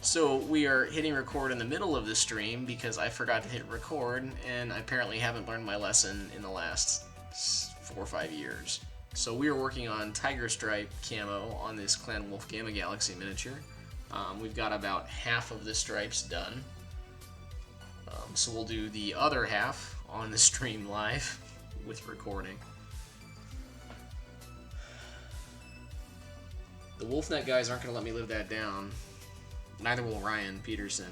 So we are hitting record in the middle of the stream because I forgot to hit record, and I apparently haven't learned my lesson in the last 4 or 5 years. So we are working on Tiger Stripe camo on this Clan Wolf Gamma Galaxy miniature. We've got about half of the stripes done. So we'll do the other half on the stream live with recording. The Wolfnet guys aren't going to let me live that down. Neither will Ryan Peterson.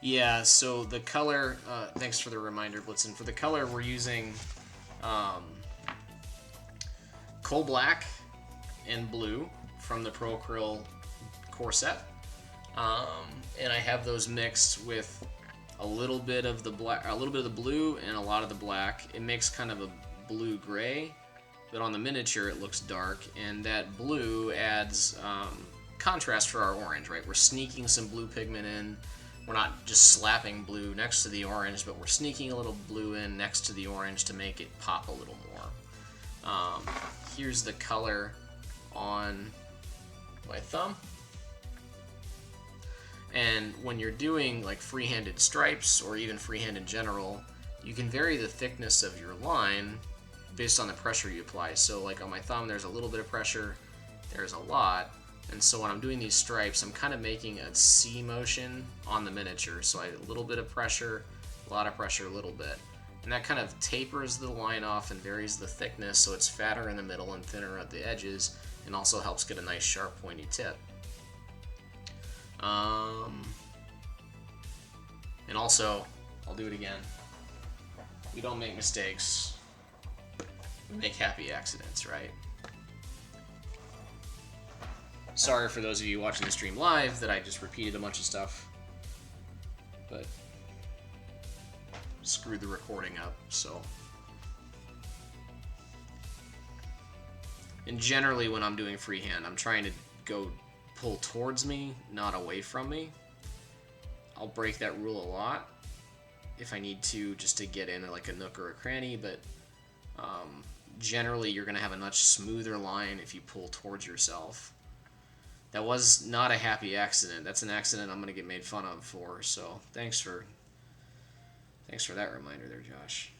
Yeah, so the color, thanks for the reminder, Blitzen. For the color, we're using coal black and blue from the Pro Acryl core set. And I have those mixed with a little bit of the black, a little bit of the blue and a lot of the black. It makes kind of a blue-gray, but on the miniature it looks dark, and that blue adds contrast for our orange, right? We're sneaking some blue pigment in. We're not just slapping blue next to the orange, but we're sneaking a little blue in next to the orange to make it pop a little more. Here's the color on my thumb. And when you're doing like free-handed stripes or even freehand in general, you can vary the thickness of your line based on the pressure you apply. So like on my thumb, there's a little bit of pressure, there's a lot. And so when I'm doing these stripes, I'm kind of making a C motion on the miniature. So I have a little bit of pressure, a lot of pressure, a little bit. And that kind of tapers the line off and varies the thickness so it's fatter in the middle and thinner at the edges, and also helps get a nice sharp pointy tip. And also, I'll do it again. We don't make mistakes, we make happy accidents, right? Sorry for those of you watching the stream live that I just repeated a bunch of stuff, but screwed the recording up, so. And generally when I'm doing freehand, I'm trying to go pull towards me, not away from me. I'll break that rule a lot if I need to, just to get in like a nook or a cranny, but generally you're going to have a much smoother line if you pull towards yourself. That was not a happy accident. That's an accident I'm going to get made fun of for, so thanks for that reminder there, Josh.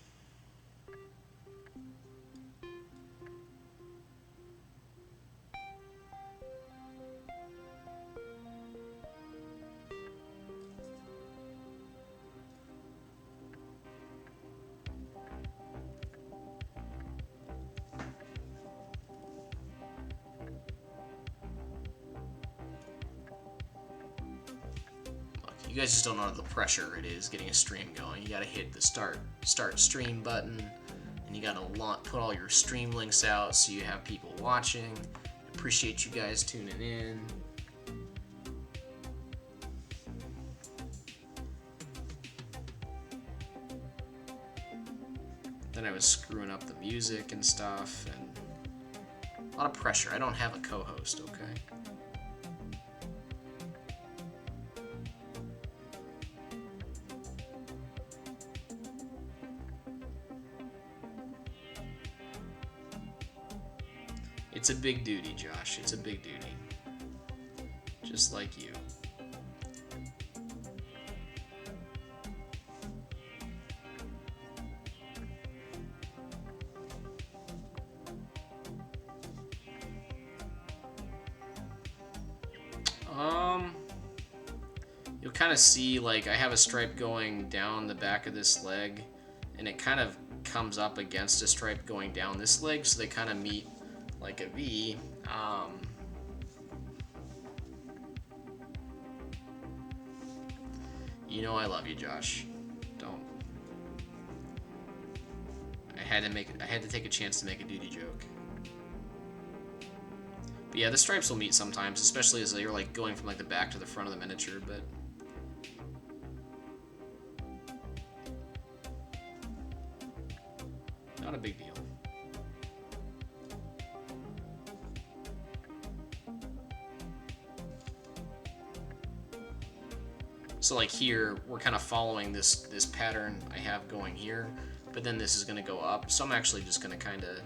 You guys just don't know the pressure it is getting a stream going. You gotta hit the start stream button, and you gotta put all your stream links out so you have people watching. Appreciate you guys tuning in. Then I was screwing up the music and stuff, and a lot of pressure. I don't have a co-host, okay? It's a big duty, Josh. It's a big duty. Just like you. You'll kind of see, like, I have a stripe going down the back of this leg, and it kind of comes up against a stripe going down this leg, so they kind of meet like a V. You know I love you, Josh. Don't. I had to take a chance to make a duty joke. But Yeah, the stripes will meet sometimes, especially as you're like going from like the back to the front of the miniature, but not a big deal. So like here, we're kind of following this pattern I have going here, but then this is going to go up. So I'm actually just going to kind of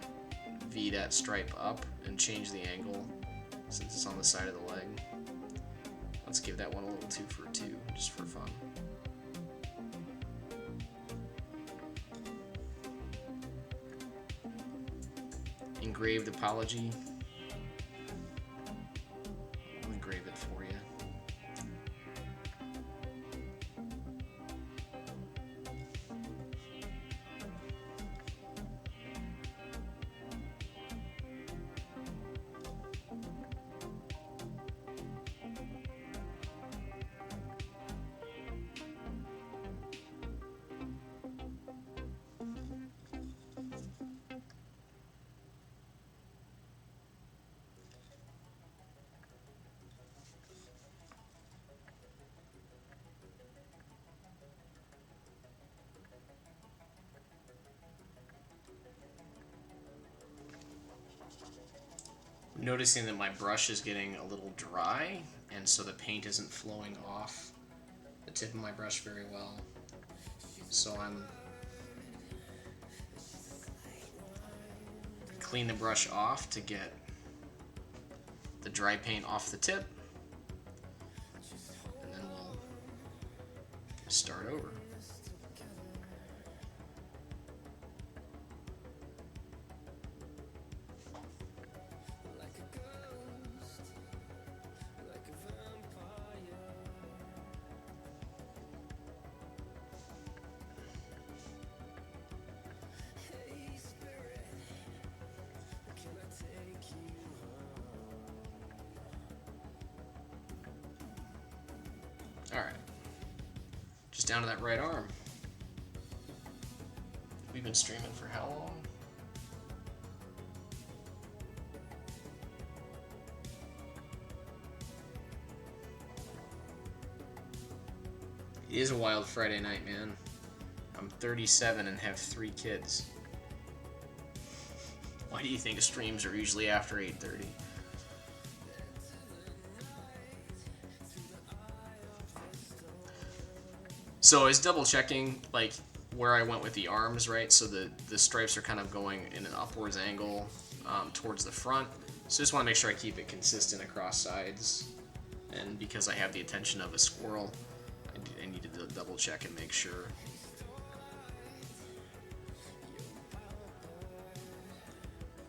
V that stripe up and change the angle since it's on the side of the leg. Let's give that one a little 2 for 2, just for fun. Engraved apology. I'll engrave it for you. Noticing that my brush is getting a little dry, and so the paint isn't flowing off the tip of my brush very well. So I'm clean the brush off to get the dry paint off the tip, and then we'll start over. Alright, just down to that right arm. We've been streaming for how long? It is a wild Friday night, man. I'm 37 and have 3 kids. Why do you think streams are usually after 8:30? So I was double checking like where I went with the arms, right? So the stripes are kind of going in an upwards angle towards the front. So just want to make sure I keep it consistent across sides. And because I have the attention of a squirrel, I need to double check and make sure.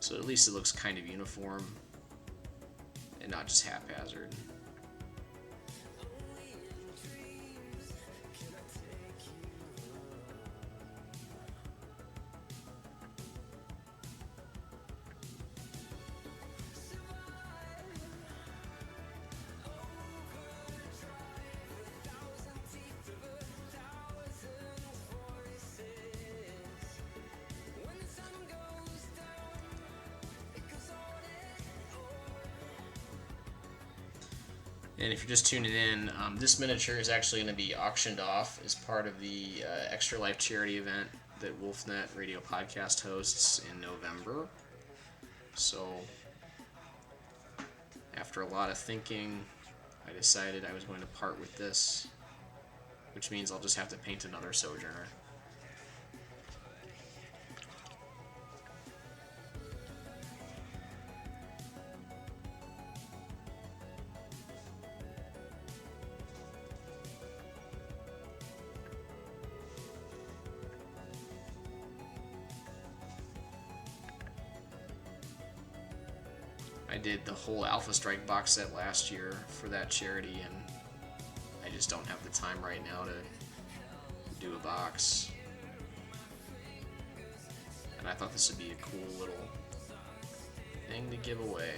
So at least it looks kind of uniform and not just haphazard. And if you're just tuning in, this miniature is actually going to be auctioned off as part of the Extra Life charity event that WolfNet Radio Podcast hosts in November. So, after a lot of thinking, I decided I was going to part with this, which means I'll just have to paint another Sojourner. I did the whole Alpha Strike box set last year for that charity, and I just don't have the time right now to do a box. And I thought this would be a cool little thing to give away.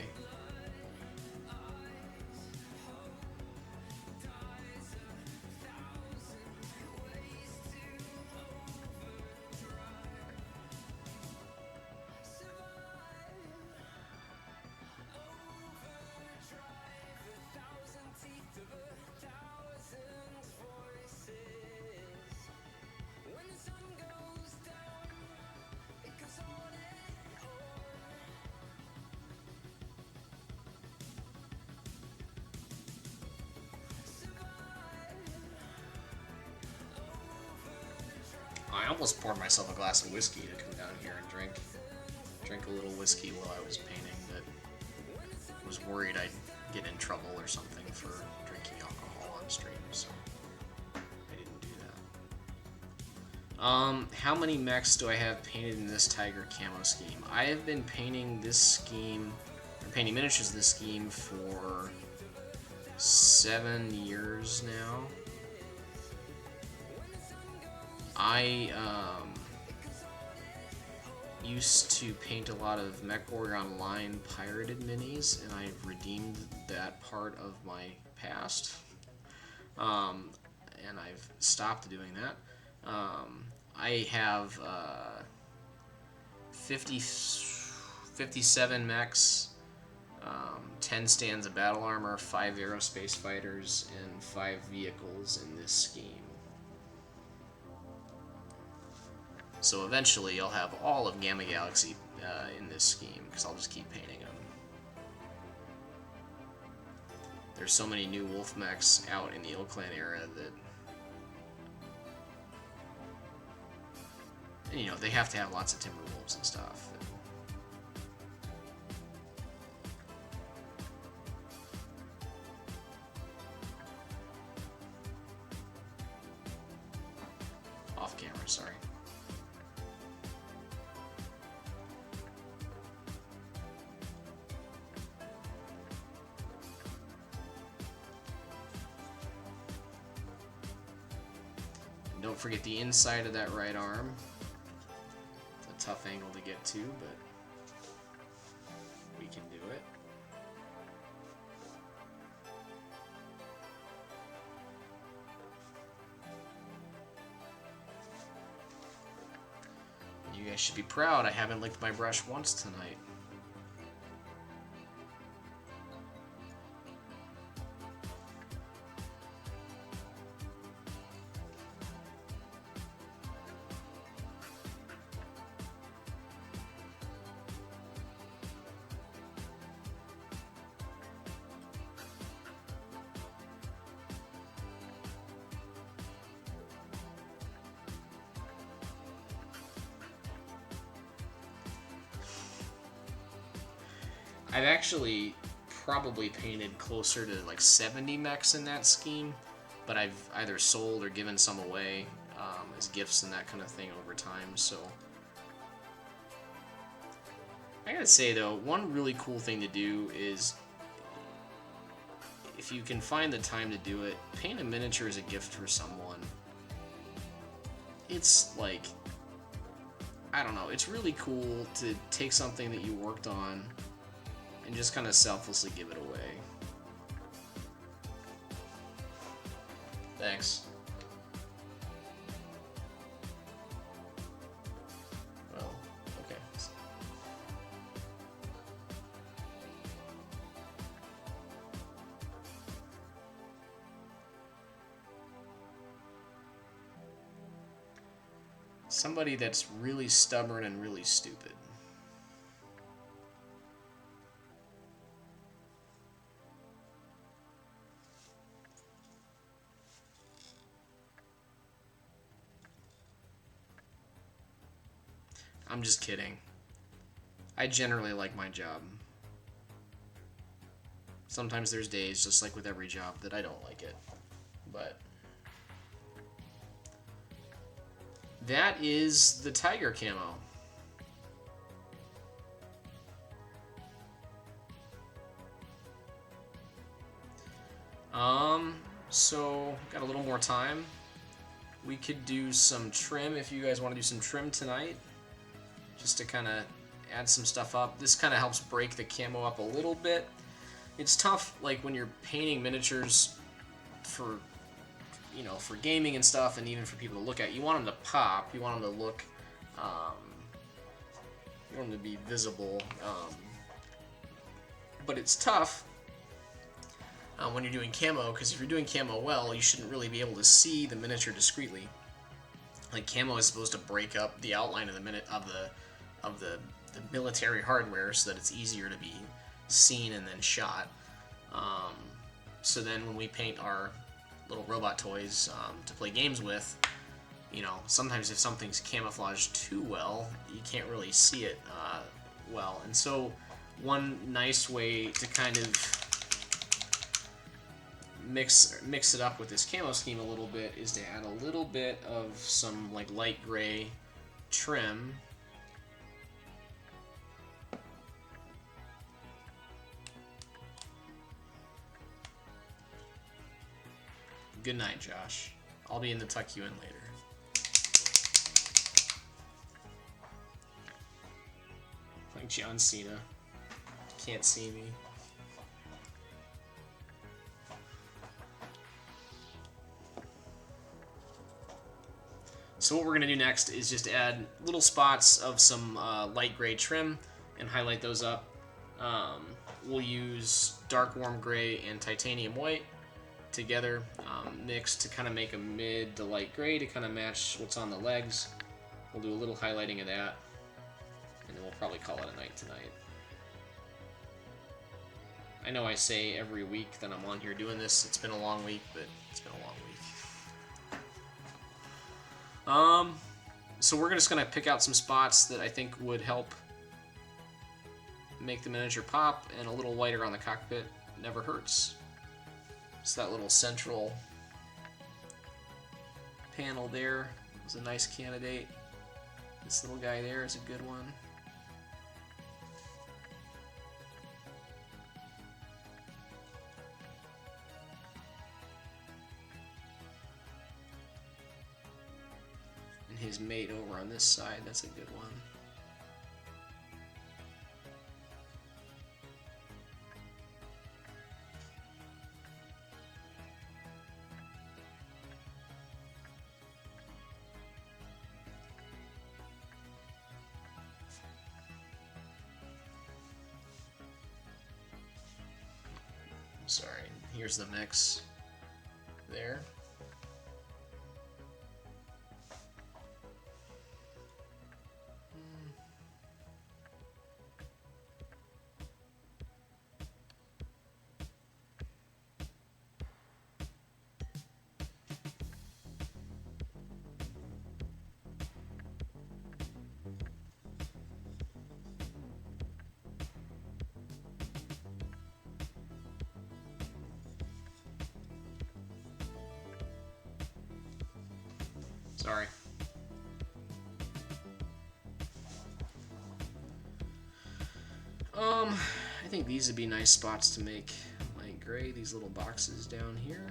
I almost poured myself a glass of whiskey to come down here and drink a little whiskey while I was painting, but was worried I'd get in trouble or something for drinking alcohol on stream, so I didn't do that. How many mechs do I have painted in this Tiger Camo scheme? I have been painting this scheme, or painting miniatures of this scheme for 7 years now. I used to paint a lot of MechWarrior Online pirated minis, and I've redeemed that part of my past. And I've stopped doing that. I have 57 mechs, 10 stands of battle armor, 5 aerospace fighters, and 5 vehicles in this scheme. So eventually I'll have all of Gamma Galaxy in this scheme, because I'll just keep painting them. There's so many new Wolf mechs out in the Ill-Clan era that... And, you know, they have to have lots of Timberwolves and stuff. Off camera, sorry. Don't forget the inside of that right arm. It's a tough angle to get to, but we can do it. You guys should be proud. I haven't licked my brush once tonight. I've actually probably painted closer to like 70 mechs in that scheme, but I've either sold or given some away as gifts and that kind of thing over time, so... I gotta say though, one really cool thing to do is, if you can find the time to do it, paint a miniature as a gift for someone. It's like, I don't know, it's really cool to take something that you worked on and just kind of selflessly give it away. Thanks. Well, okay. Somebody that's really stubborn and really stupid. I'm just kidding. I generally like my job. Sometimes there's days, just like with every job, that I don't like it. But that is the Tiger Camo. So got a little more time. We could do some trim if you guys want to do some trim tonight, just to kind of add some stuff up. This kind of helps break the camo up a little bit. It's tough, like when you're painting miniatures for, you know, for gaming and stuff, and even for people to look at. You want them to pop. You want them to look. You want them to be visible. But it's tough when you're doing camo, because if you're doing camo well, you shouldn't really be able to see the miniature discreetly. Like, camo is supposed to break up the outline of the military hardware so that it's easier to be seen and then shot. So then when we paint our little robot toys to play games with, you know, sometimes if something's camouflaged too well, you can't really see it well. And so one nice way to kind of mix it up with this camo scheme a little bit is to add a little bit of some like light gray trim. Good night, Josh. I'll be in to tuck you in later. Like John Cena. Can't see me. So what we're going to do next is just add little spots of some light gray trim and highlight those up. We'll use dark warm gray and titanium white together, mixed to kind of make a mid to light gray to kind of match what's on the legs. We'll do a little highlighting of that, and then we'll probably call it a night tonight. I know I say every week that I'm on here doing this, it's been a long week, but it's been a long week. So we're just going to pick out some spots that I think would help make the miniature pop, and a little whiter on the cockpit never hurts. So that little central panel there is a nice candidate. This little guy there is a good one. And his mate over on this side, that's a good one. Sorry, here's the mix there. Sorry. I think these would be nice spots to make light gray, these little boxes down here.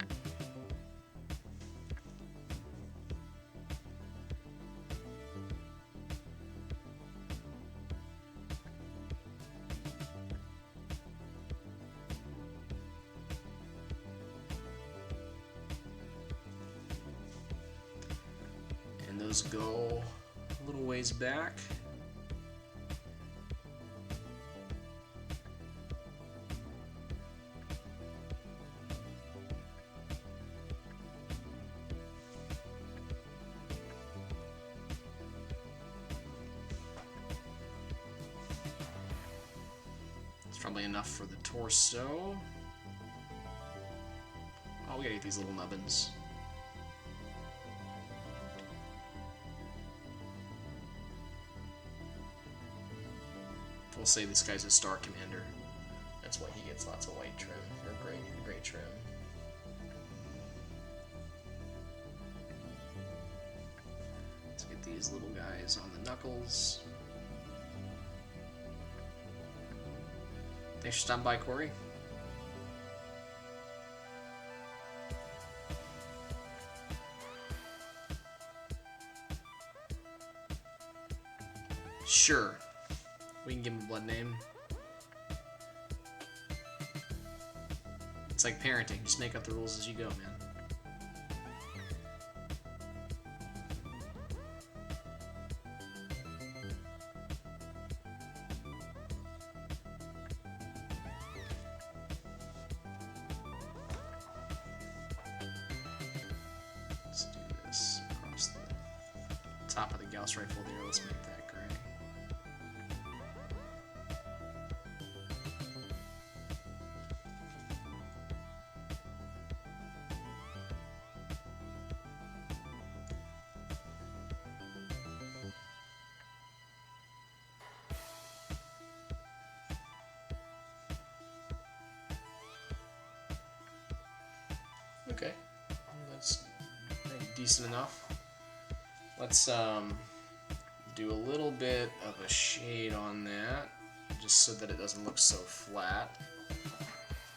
Those go a little ways back. It's probably enough for the torso. Oh, we gotta get these little nubbins. We'll say this guy's a Star Commander. That's why he gets lots of white trim, or gray trim. Let's get these little guys on the knuckles. Thanks for stopping by, Corey. Sure. We can give him a blood name. It's like parenting. Just make up the rules as you go, man. Let's do this across the top of the Gauss rifle there. Let's make that gray. decent enough. Let's do a little bit of a shade on that, just so that it doesn't look so flat.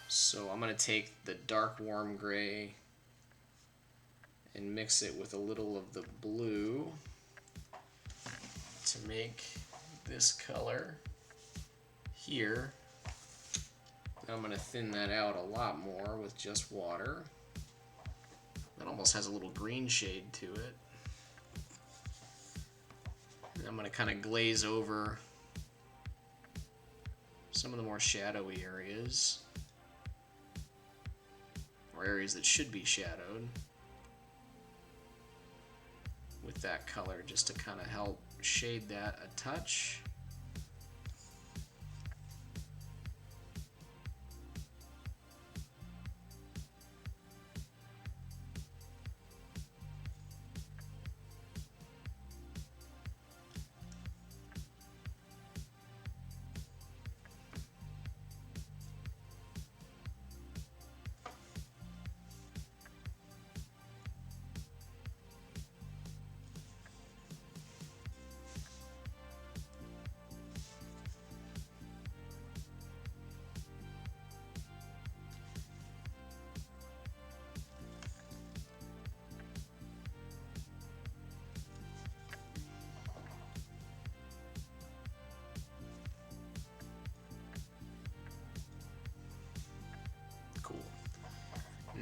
So I'm going to take the dark warm gray and mix it with a little of the blue to make this color here. Now I'm going to thin that out a lot more with just water. That almost has a little green shade to it. And I'm going to kind of glaze over some of the more shadowy areas, or areas that should be shadowed, with that color, just to kind of help shade that a touch.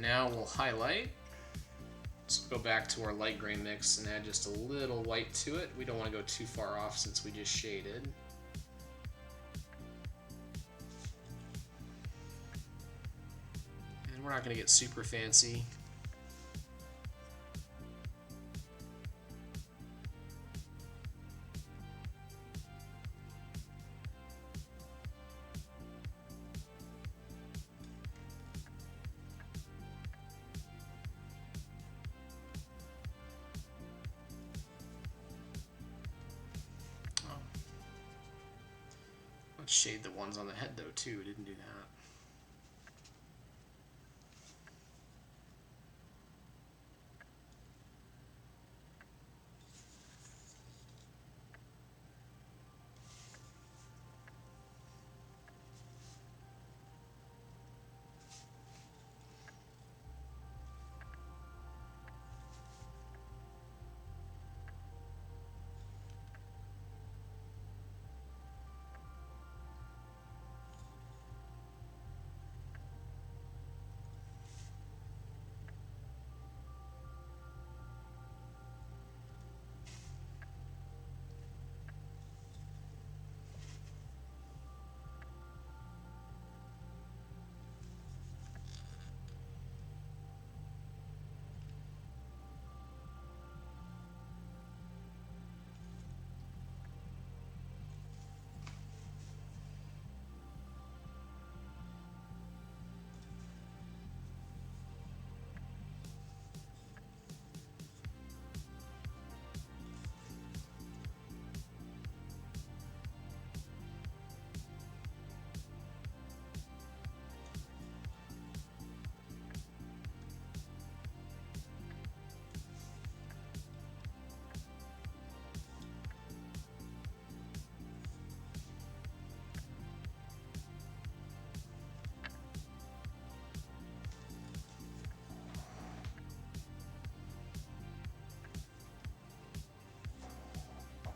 Now we'll highlight. Let's go back to our light gray mix and add just a little white to it. We don't want to go too far off since we just shaded. And we're not going to get super fancy. Shade the ones on the head though too. Didn't do that.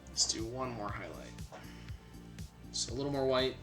Let's do one more highlight. So a little more white.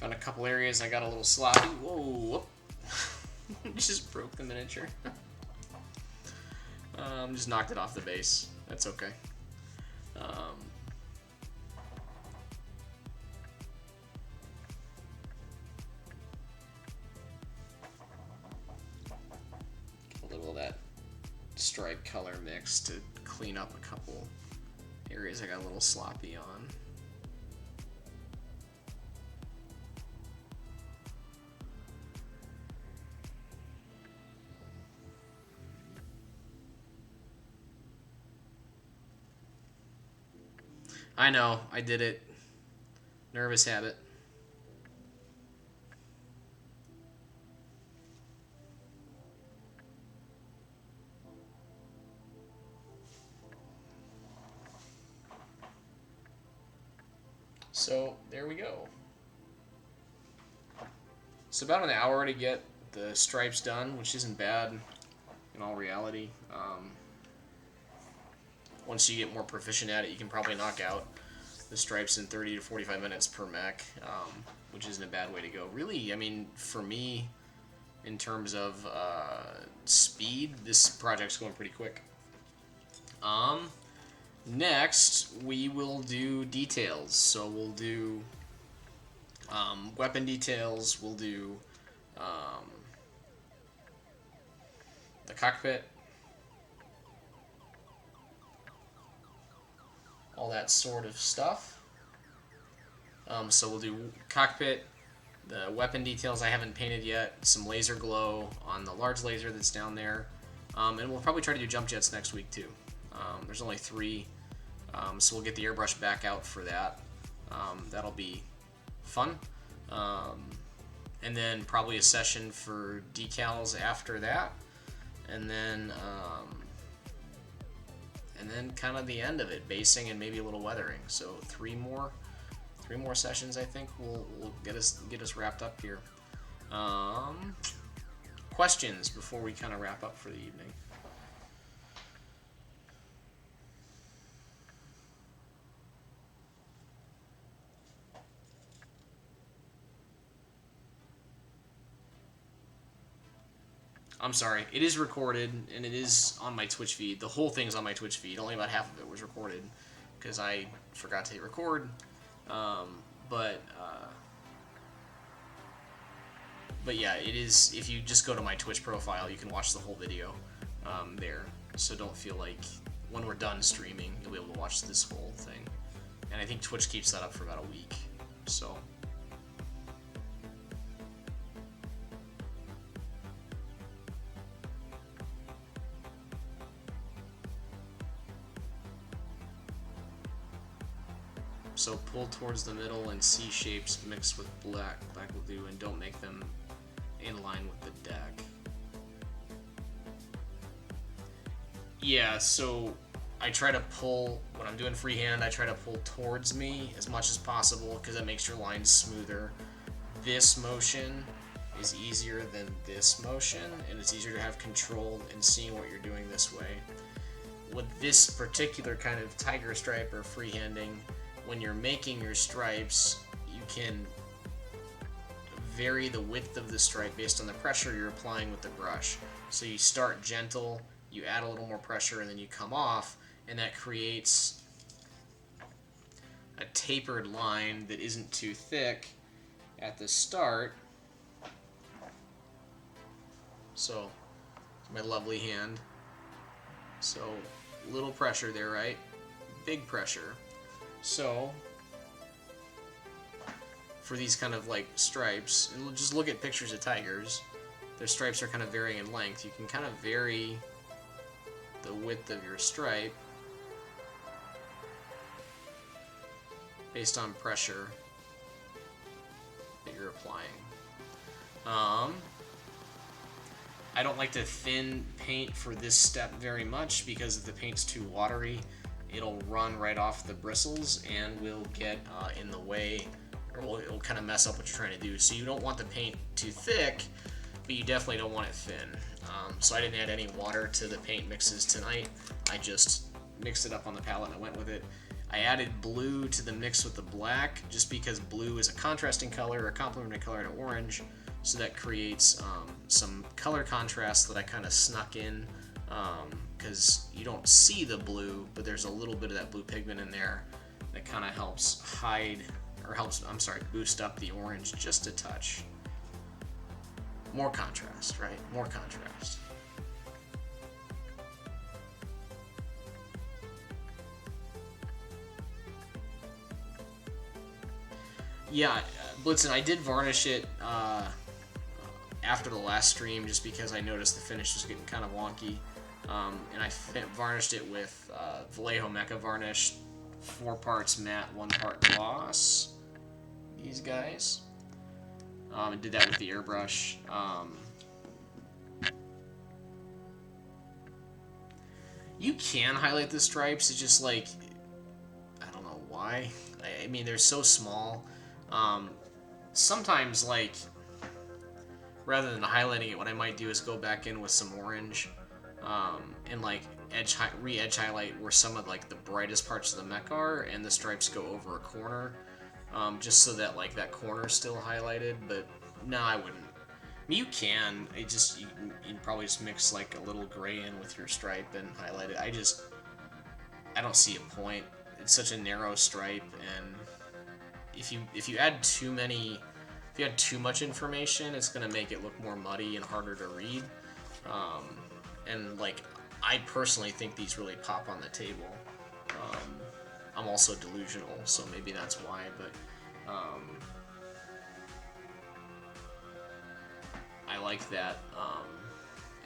Found a couple areas I got a little sloppy. Whoa, whoop. Just broke the miniature. Just knocked it off the base. That's okay. Get a little of that stripe color mix to clean up a couple areas I got a little sloppy on. I know, I did it. Nervous habit. So there we go. It's about an hour to get the stripes done, which isn't bad in all reality. Once you get more proficient at it, you can probably knock out the stripes in 30 to 45 minutes per mech, which isn't a bad way to go. Really, I mean, for me, in terms of speed, this project's going pretty quick. Next, we will do details. So we'll do weapon details, we'll do the cockpit, all that sort of stuff. So we'll do cockpit, the weapon details I haven't painted yet, some laser glow on the large laser that's down there, and we'll probably try to do jump jets next week too. There's only 3, so we'll get the airbrush back out for that. That'll be fun. And then probably a session for decals after that, and then kind of the end of it, basing and maybe a little weathering. So 3 more sessions, I think, will get us wrapped up here. Questions before we kind of wrap up for the evening? I'm sorry, it is recorded, and it is on my Twitch feed. The whole thing's on my Twitch feed. Only about half of it was recorded, because I forgot to hit record. But yeah, it is, if you just go to my Twitch profile, you can watch the whole video there. So don't feel like, when we're done streaming, you'll be able to watch this whole thing. And I think Twitch keeps that up for about a week, so... So pull towards the middle and C shapes mixed with black will do, and don't make them in line with the deck. Yeah, so I try to pull, when I'm doing freehand, I try to pull towards me as much as possible because that makes your lines smoother. This motion is easier than this motion, and it's easier to have control in seeing what you're doing this way. With this particular kind of tiger stripe or freehanding, when you're making your stripes, you can vary the width of the stripe based on the pressure you're applying with the brush. So you start gentle, you add a little more pressure, and then you come off, and that creates a tapered line that isn't too thick at the start. So, my lovely hand. So, little pressure there, right? Big pressure. So, for these kind of like stripes, and just look at pictures of tigers, their stripes are kind of varying in length. You can kind of vary the width of your stripe based on pressure that you're applying. I don't like to thin paint for this step very much because if the paint's too watery, it'll run right off the bristles and will get in the way, or it'll kind of mess up what you're trying to do. So you don't want the paint too thick, but you definitely don't want it thin. So I didn't add any water to the paint mixes tonight. I just mixed it up on the palette and I went with it. I added blue to the mix with the black just because blue is a contrasting color, a complementary color to orange, so that creates some color contrast that I kind of snuck in because you don't see the blue, but there's a little bit of that blue pigment in there that kind of helps hide, or helps, I'm sorry, boost up the orange just a touch. More contrast, right? More contrast. Yeah, Blitzen, I did varnish it after the last stream just because I noticed the finish was getting kind of wonky. And I varnished it with Vallejo Mecha varnish, 4 parts matte, 1 part gloss. These guys. And did that with the airbrush. You can highlight the stripes, it's just like, I don't know why. I mean, they're so small. Sometimes, like, rather than highlighting it, what I might do is go back in with some orange and like re-edge highlight where some of like the brightest parts of the mech are, and the stripes go over a corner, just so that like that corner is still highlighted. But no, I wouldn't. I mean, you can. It just you'd probably just mix like a little gray in with your stripe and highlight it. I don't see a point. It's such a narrow stripe, and if you add too many, if you add too much information, it's gonna make it look more muddy and harder to read. And like, I personally think these really pop on the table. I'm also delusional, so maybe that's why. But I like that,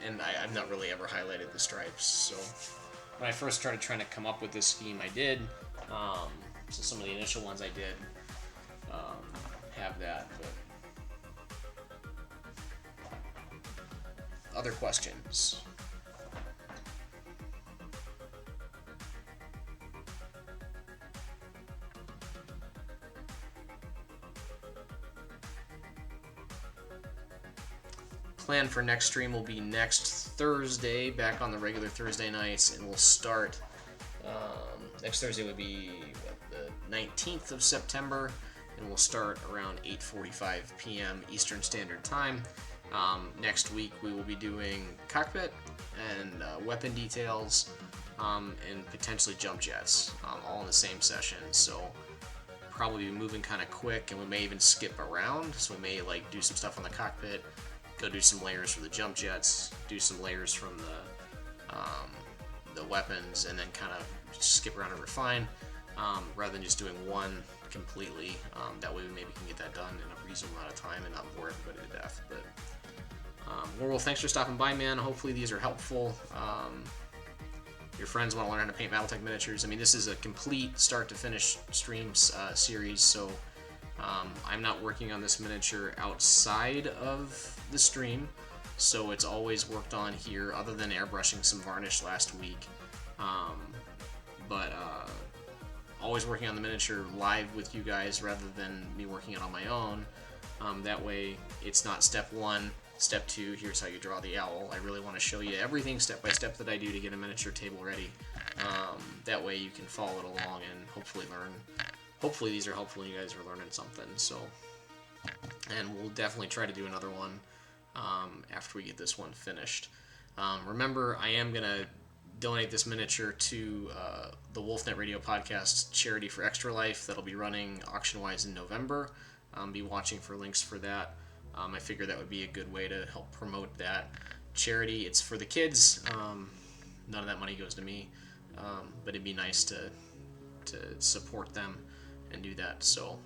and I've not really ever highlighted the stripes. So when I first started trying to come up with this scheme, I did. So some of the initial ones I did have that. But other questions? Plan for next stream will be next Thursday, back on the regular Thursday nights, and we'll start. Next Thursday would be the 19th of September, and we'll start around 8:45 p.m. Eastern Standard Time. Next week we will be doing cockpit and weapon details, and potentially jump jets, all in the same session. So probably be moving kind of quick, and we may even skip around. So we may like do some stuff on the cockpit, go do some layers for the jump jets, do some layers from the weapons, and then kind of skip around and refine, rather than just doing one completely. That way we maybe can get that done in a reasonable amount of time and not bore everybody to death. But Warwolf, thanks for stopping by, man. Hopefully these are helpful. Your friends want to learn how to paint Battletech miniatures. I mean, this is a complete start to finish streams series, so I'm not working on this miniature outside of the stream, so it's always worked on here, other than airbrushing some varnish last week. But always working on the miniature live with you guys rather than me working it on my own. That way it's not step 1, step 2, here's how you draw the owl. I really want to show you everything step by step that I do to get a miniature table ready. That way you can follow it along and hopefully learn. Hopefully these are helpful and you guys are learning something. So, and we'll definitely try to do another one after we get this one finished. Remember, I am going to donate this miniature to the Wolfnet Radio Podcast Charity for Extra Life. That'll be running auction-wise in November. Be watching for links for that. I figure that would be a good way to help promote that charity. It's for the kids. None of that money goes to me, but it'd be nice to support them and do that. So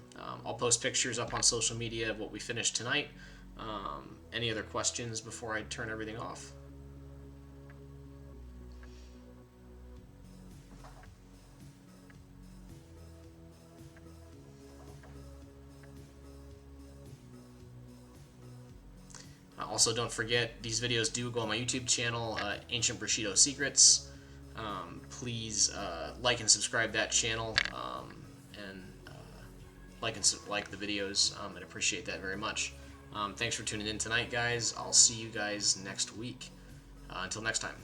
I'll post pictures up on social media of what we finished tonight. Any other questions before I turn everything off? Also, don't forget, these videos do go on my YouTube channel, Ancient Bushido Secrets. Please like and subscribe that channel, and like the videos. I'd appreciate that very much. Thanks for tuning in tonight, guys. I'll see you guys next week. Until next time.